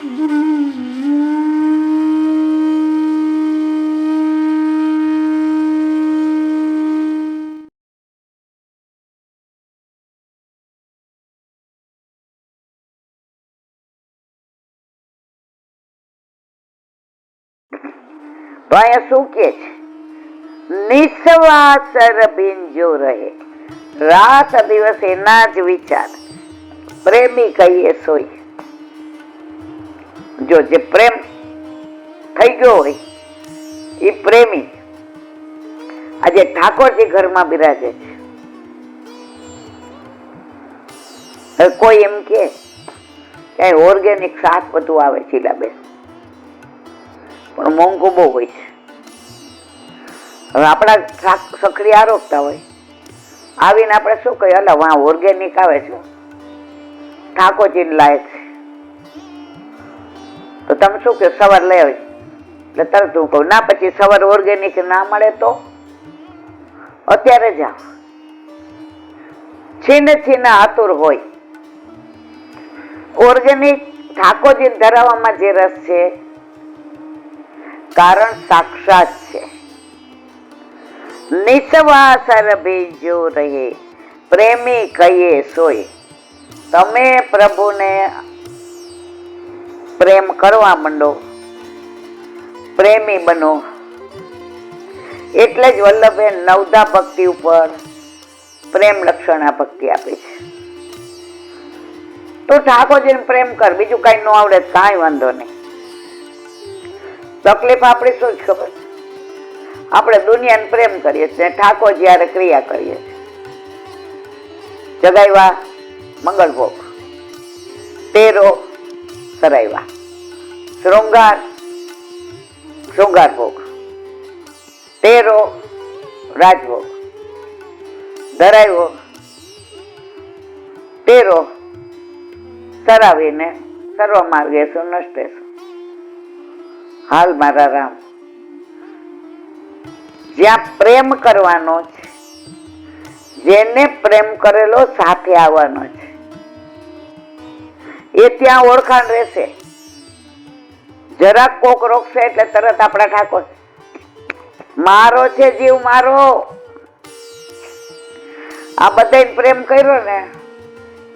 તો અહીંયા શું કે છે? નિસ્વાસર બિંજો રહે, રાત દિવસ એના જ વિચાર, પ્રેમી કહીએ સોય. જો જે પ્રેમ થઈ ગયો હોય એ પ્રેમી. આજે ઠાકોરજી ઘરમાં બિરાજે છે. હવે કોઈ એમ કે ઓર્ગેનિક શાક બધું આવે ચીલાબેન, પણ મોંઘું બહુ હોય છે. હવે આપણા શાક સખડી આરોગતા હોય, આવીને આપણે શું કહીએ, અલા વાહ ઓર્ગેનિક આવે છે, ઠાકોરજી લાયક છે. તો તમે શું કહો, સવાર લઈ આવી? એટલે તરત હું કહું ના, પછી સવાર ઓર્ગેનિક ના મળે તો અત્યારે જાઓ. છીને આતુર હોય. ઓર્ગેનિક ઠાકોરજી ધરાવવામાં જે રસ છે, કારણ સાક્ષાત છે. નિસ્વાસર ભેજો રહે, પ્રેમી કહીએ સોય. તમે પ્રભુને પ્રેમ કરવા માંડો, પ્રેમી બનો. એટલે જ વલ્લભે નવદા ભક્તિ ઉપર પ્રેમ લક્ષણા ભક્તિ આપી છે. તો ઠાકોરજીને પ્રેમ કર, બીજું કઈ ન આવડે કાંઈ વાંધો નહીં. તકલીફ આપણી શું જ ખબર? આપણે દુનિયાને પ્રેમ કરીએ છીએ, ઠાકોરજી હારે ક્રિયા કરીએ છીએ. જગાવ્યા મંગળભોગ, તેરો સરાવ્યા, શૃંગાર ભોગ, તેરો રાજભોગ ધરાવ્યો, તેરો સરાવીને સર્વ માર્ગે નષ્ટેશ. હાલ મારા રામ, જ્યાં પ્રેમ કરવાનો છે, જેને પ્રેમ કરેલો સાથે આવવાનો છે, એ ત્યાં ઓળખાણ રહેશે. જરાક કોક રોકશે એટલે તરત આપણા ઠાકોર, મારો છે જીવ મારો. આ બધાને પ્રેમ કર્યો ને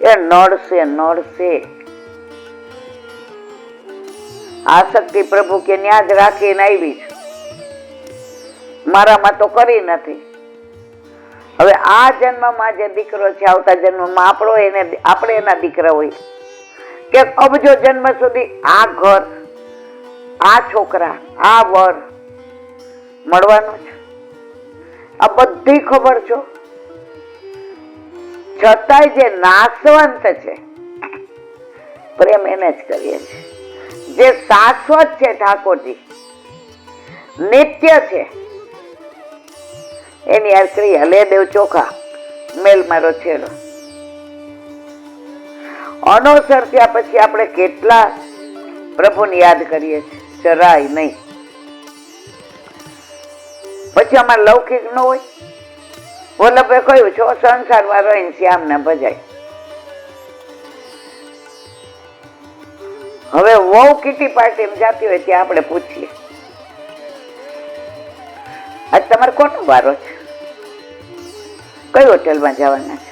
એ નડશે. આસક્તિ પ્રભુ કે ન્યા જ રાખીને આવી છે, મારામાં તો કરી નથી. હવે આ જન્મમાં જે દીકરો છે, આવતા જન્મમાં આપણે એના દીકરા હોય કે અબજો જન્મ સુધી આ ઘર, આ છોકરા, આ વર મળવાનું છે. આ બધી ખબર છો, છતાંય જે નાશવંત છે પ્રેમ એને જ કરીએ છીએ. જે શાશ્વત છે ઠાકોરજી, નિત્ય છે, એની યાર ક્રિયા લે દેવ ચોખા, મેલ મારો છેડો. અનોસર થયા પછી આપણે કેટલા પ્રભુને યાદ કરીએ છીએ, જરાય નહીં. પછી અમારે લૌકિક ન હોય. વલ્લભે કહ્યું છો સંસારમાં રહીને શ્યામને ભજાય. હવે વહુ કીટી પાર્ટી જાતી હોય ત્યાં આપણે પૂછીએ, આજ તમારે કોનો વારો છે, કઈ હોટેલમાં જવાના છે?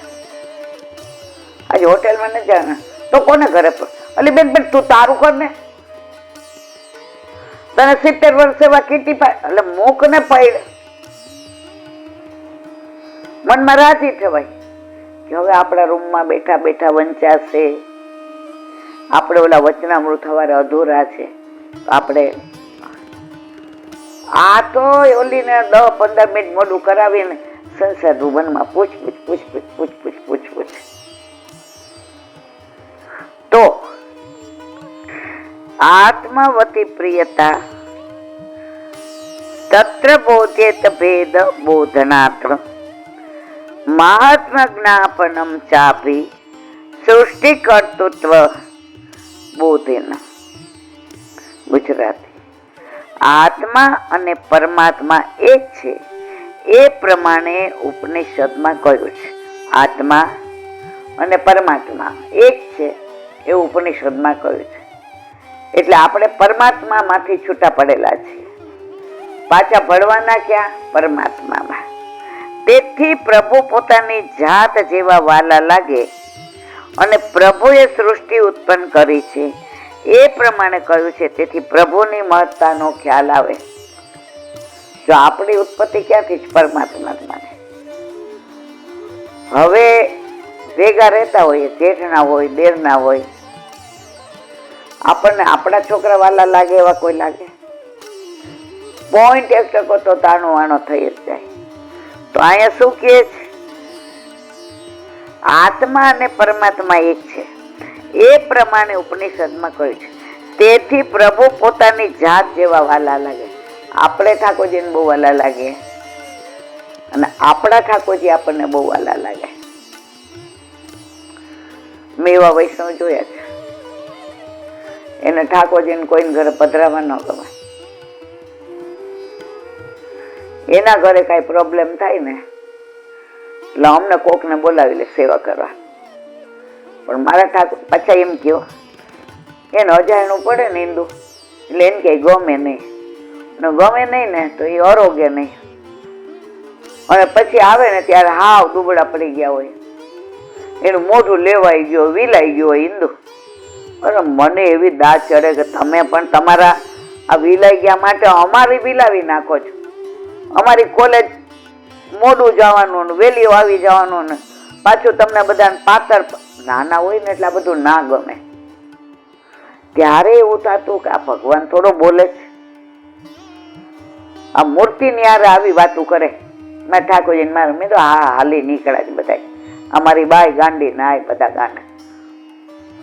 આજે હોટેલમાં નથી જવાના, તો કોને ઘરે? અલી બેન તું તારું કર ને, તને 70 વર્ષ એવા કીટી એટલે મૂક ને પૈડ. મનમાં રાજી થવાય કે હવે આપણા રૂમમાં બેઠા બેઠા વંચાશે, આપણે ઓલા વચનામૃત સવારે અધૂરા છે, તો આપણે આ તો ઓલીને 10-15 મિનિટ મોડું કરાવીને સંસાર રૂબનમાં પૂછ. તો આત્મવતી પ્રિયતા તત્ર બોધ્યેત ભેદ બોધનાત્ર મહાત્મ જ્ઞાપનમ ચાપી સૃષ્ટિ કર્તૃત્વ બોધેન. ગુજરાતી. આત્મા અને પરમાત્મા એક છે એ પ્રમાણે ઉપનિષદમાં કહ્યું છે. આત્મા અને પરમાત્મા એક છે એ ઉપનિષદમાં કહ્યું છે. એટલે આપણે પરમાત્મામાંથી છૂટા પડેલા છીએ, પાછા ભળવાના ક્યાં? પરમાત્મામાં. તેથી પ્રભુ પોતાની જાત જેવા વાલા લાગે અને પ્રભુએ સૃષ્ટિ ઉત્પન્ન કરી છે એ પ્રમાણે કહ્યું છે. તેથી પ્રભુની મહત્તાનો ખ્યાલ આવે. જો આપણી ઉત્પત્તિ ક્યાંથી જ? પરમાત્મા. હવે ભેગા રહેતા હોઈએ, જેઠના હોય, દેરના હોય, આપણને આપણા છોકરા વાલા લાગે એવા કોઈ લાગે? 0.1% તો તાણો વાણો થઈ જ જાય. તો અહીંયા શું કહે છે? આત્મા અને પરમાત્મા એક છે એ પ્રમાણે ઉપનિષદમાં કહ્યું છે. તેથી પ્રભુ પોતાની જાત જેવા વાલા લાગે. આપણે ઠાકોરજીને બહુ વાલા લાગે અને આપણા ઠાકોરજી આપણને બહુ વાલા લાગે. મેં એવા વૈષ્ણવ જોયા છે, એને ઠાકોરજીને કોઈને ઘરે પધરાવા ન ગમે. એના ઘરે કઈ પ્રોબ્લેમ થાય ને એટલે અમને કોકને બોલાવી લે સેવા કરવા. પણ મારા ઠાકોર પાછા એમ કયો, એને અજાણ્યું પડે ને હિન્દુ એટલે એને કઈ ગમે નહીં, ને ગમે નહીં ને તો એ અરોગે નહીં. અને પછી આવે ને ત્યારે હાવ દુબળા પડી ગયા હોય, એનું મોઢું લેવાઈ ગયો, વિલાઈ ગયો હોય હિન્દુ. અરે મને એવી દાદ ચડે કે તમે પણ તમારા આ વિલાઈ ગયા માટે અમારી વિલાવી નાખો છો. અમારી કોલેજ મોડું જવાનું ને વેલીઓ આવી જવાનું ને પાછું તમને બધાને પાતર નાના હોય ને એટલે બધું ના ગમે. ત્યારે એવું થતું કે આ ભગવાન થોડો બોલે છે, આ મૂર્તિ ની યારે આવી વાતું કરે. મેં ઠાકોરજીને મારે મેં તો હા હાલી નીકળ્યા જ બધા. અમારી બાઈ ગાંડી ના બધા ગાંડા.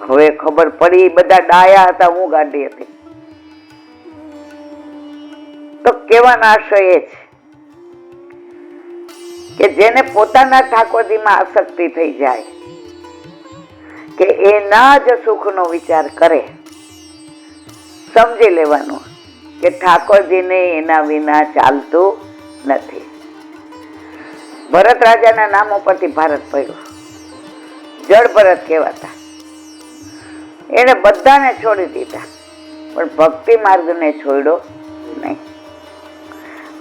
હવે ખબર પડી બધા ડાયા હતા, હું ગાંડી હતી. તો કેવાનો આશય એ છે કે જેને પોતાના ઠાકોરજીમાં આસક્તિ થઈ જાય કે એના જ સુખનો વિચાર કરે, સમજી લેવાનું કે ઠાકોરજીને એના વિના ચાલતું નથી. ભરત રાજાના નામ ઉપરથી ભારત પડ્યું, જળ ભરત કહેવાતા. એને બધાને છોડી દીધા પણ ભક્તિ માર્ગને છોડ્યો નહીં.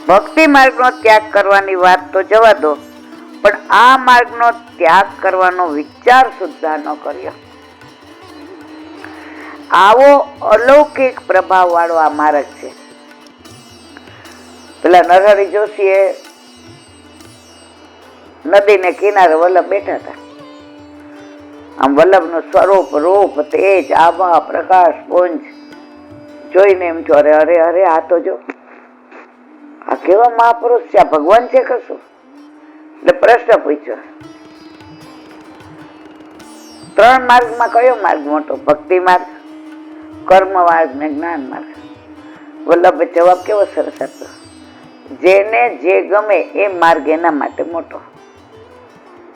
ભક્તિ માર્ગનો ત્યાગ કરવાની વાત તો જવા દો, પણ આ માર્ગનો ત્યાગ કરવાનો વિચાર સુદ્ધા ન કર્યો. આવો અલૌકિક પ્રભાવ વાળો આ માર્ગ છે. પેલા નરહરી જોશીએ નદીને કિનારે વલ્લભ બેઠા હતા. આમ વલ્લભનું સ્વરૂપ, રૂપ, તેજ, આભા, પ્રકાશ, પુંજ જોઈને એમ છો, અરે અરે અરે આ તો જો આ કેવા મહાપુરુષ છે, આ ભગવાન છે કશું? એટલે પ્રશ્ન પૂછ્યો, 3 માર્ગમાં કયો માર્ગ મોટો? ભક્તિ માર્ગ, કર્મ માર્ગ ને જ્ઞાન માર્ગ. વલ્લભે જવાબ કેવો સરસ હતો, જેને જે ગમે એ માર્ગ એના માટે મોટો.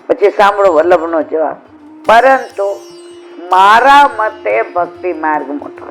પછી સાંભળો વલ્લભનો જવાબ, પરંતુ મારા મતે ભક્તિ માર્ગ મોટો.